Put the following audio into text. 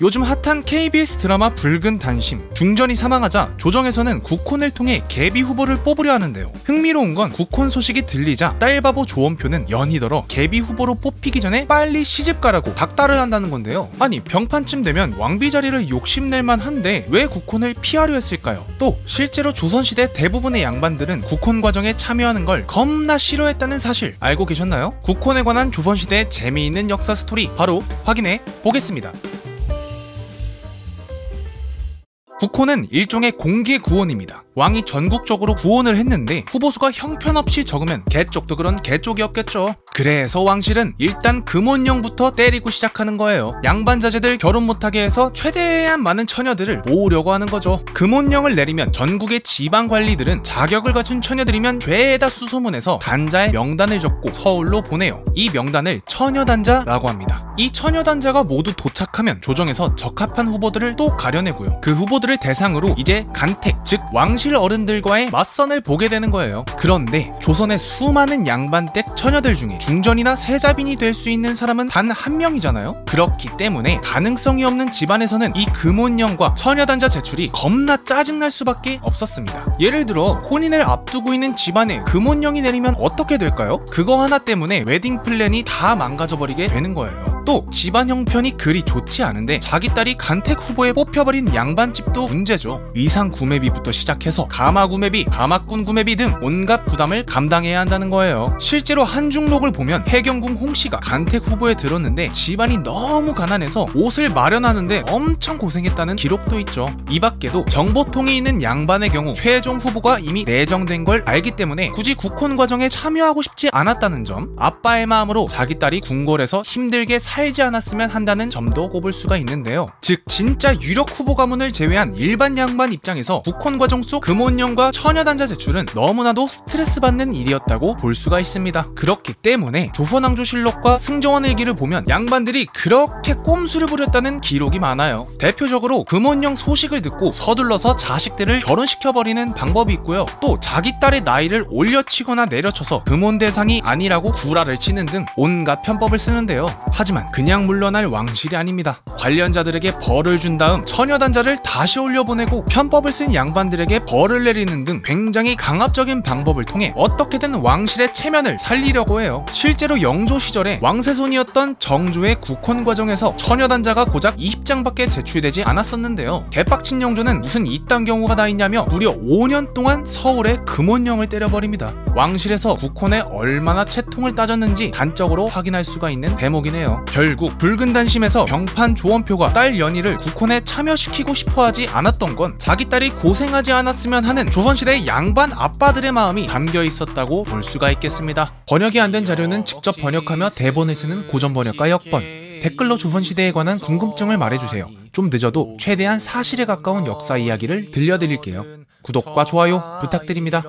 요즘 핫한 KBS 드라마 붉은 단심, 중전이 사망하자 조정에서는 국혼을 통해 계비 후보를 뽑으려 하는데요. 흥미로운 건 국혼 소식이 들리자 딸바보 조원표는 연이더러 계비 후보로 뽑히기 전에 빨리 시집가라고 닥달을 한다는 건데요. 아니 병판쯤 되면 왕비 자리를 욕심낼만 한데 왜 국혼을 피하려 했을까요? 또 실제로 조선시대 대부분의 양반들은 국혼 과정에 참여하는 걸 겁나 싫어했다는 사실 알고 계셨나요? 국혼에 관한 조선시대의 재미있는 역사 스토리 바로 확인해 보겠습니다. 국혼은 일종의 공개 구혼입니다. 왕이 전국적으로 구혼을 했는데 후보수가 형편없이 적으면 개쪽도 그런 개쪽이었겠죠. 그래서 왕실은 일단 금혼령부터 때리고 시작하는 거예요. 양반 자제들 결혼 못하게 해서 최대한 많은 처녀들을 모으려고 하는 거죠. 금혼령을 내리면 전국의 지방 관리들은 자격을 갖춘 처녀들이면 죄에다 수소문해서 단자의 명단을 적고 서울로 보내요. 이 명단을 처녀단자라고 합니다. 이 처녀단자가 모두 도착하면 조정에서 적합한 후보들을 또 가려내고요. 그 후보들을 대상으로 이제 간택, 즉 왕실 어른들과의 맞선을 보게 되는 거예요. 그런데 조선의 수많은 양반댁 처녀들 중에 중전이나 세자빈이 될 수 있는 사람은 단 한 명이잖아요. 그렇기 때문에 가능성이 없는 집안에서는 이 금혼령과 처녀단자 제출이 겁나 짜증날 수밖에 없었습니다. 예를 들어 혼인을 앞두고 있는 집안에 금혼령이 내리면 어떻게 될까요? 그거 하나 때문에 웨딩 플랜이 다 망가져버리게 되는 거예요. 또 집안 형편이 그리 좋지 않은데 자기 딸이 간택 후보에 뽑혀버린 양반집도 문제죠. 의상 구매비부터 시작해서 가마 구매비, 가마꾼 구매비 등 온갖 부담을 감당해야 한다는 거예요. 실제로 한중록을 보면 해경궁 홍씨가 간택 후보에 들었는데 집안이 너무 가난해서 옷을 마련하는데 엄청 고생했다는 기록도 있죠. 이 밖에도 정보통이 있는 양반의 경우 최종 후보가 이미 내정된 걸 알기 때문에 굳이 국혼 과정에 참여하고 싶지 않았다는 점, 아빠의 마음으로 자기 딸이 궁궐에서 힘들게 살지 않았으면 한다는 점도 꼽을 수가 있는데요. 즉 진짜 유력 후보 가문을 제외한 일반 양반 입장에서 국혼 과정 속 금혼령과 처녀단자 제출은 너무나도 스트레스 받는 일이었다고 볼 수가 있습니다. 그렇기 때문에 조선왕조실록과 승정원일기를 보면 양반들이 그렇게 꼼수를 부렸다는 기록이 많아요. 대표적으로 금혼령 소식을 듣고 서둘러서 자식들을 결혼시켜버리는 방법이 있고요. 또 자기 딸의 나이를 올려치거나 내려쳐서 금혼 대상이 아니라고 구라를 치는 등 온갖 편법을 쓰는데요. 하지만 그냥 물러날 왕실이 아닙니다. 관련자들에게 벌을 준 다음 처녀단자를 다시 올려보내고 편법을 쓴 양반들에게 벌을 내리는 등 굉장히 강압적인 방법을 통해 어떻게든 왕실의 체면을 살리려고 해요. 실제로 영조 시절에 왕세손이었던 정조의 국혼 과정에서 처녀단자가 고작 20장밖에 제출되지 않았었는데요. 개빡친 영조는 무슨 이딴 경우가 다 있냐며 무려 5년 동안 서울에 금혼령을 때려버립니다. 왕실에서 국혼에 얼마나 채통을 따졌는지 단적으로 확인할 수가 있는 대목이네요. 결국 붉은 단심에서 병판 조원표가 딸 연희를 국혼에 참여시키고 싶어하지 않았던 건 자기 딸이 고생하지 않았으면 하는 조선시대 양반 아빠들의 마음이 담겨 있었다고 볼 수가 있겠습니다. 번역이 안 된 자료는 직접 번역하며 대본을 쓰는 고전 번역가 역번. 댓글로 조선시대에 관한 궁금증을 말해주세요. 좀 늦어도 최대한 사실에 가까운 역사 이야기를 들려드릴게요. 구독과 좋아요 부탁드립니다.